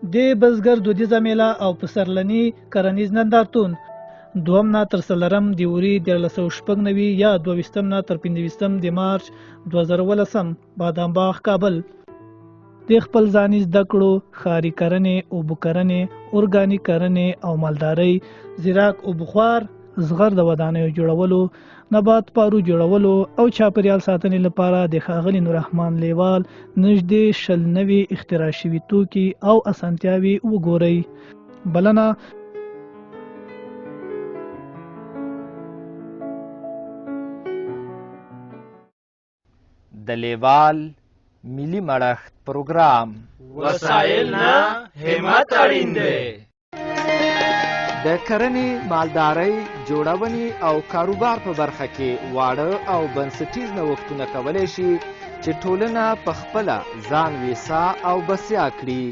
د بزګر دودیزه میله او پسرلني کرنیز نندارتون 2 نه تر 4 د وري 1396 یا 22 نه تر 25 د مارچ 2018 بادام باغ کابل د خپل ځاني زده کړو ښاري کرنې اوبه کرنې اورګانیک کرنې او مالدارۍ زراعت او بخار زغر د ودانیو جوړولو نبات پارو جوړولو او چاپیریال ساتنې لپاره د ښاغلي نوررحمان لیوال نږدې 20 نوي اختراع شوي توکي او اسانتیاوې وګورئ. بلنه د لیوال ملي مړښت پروګرام وسایل نه همت اړین دی. د کرنې مالدارۍ جوړونې او کاروبار په برخه کې واړه او بنسټیز نوښتونه کولی شي چې ټولنه په خپله ځان ویسا او بسیا کړي.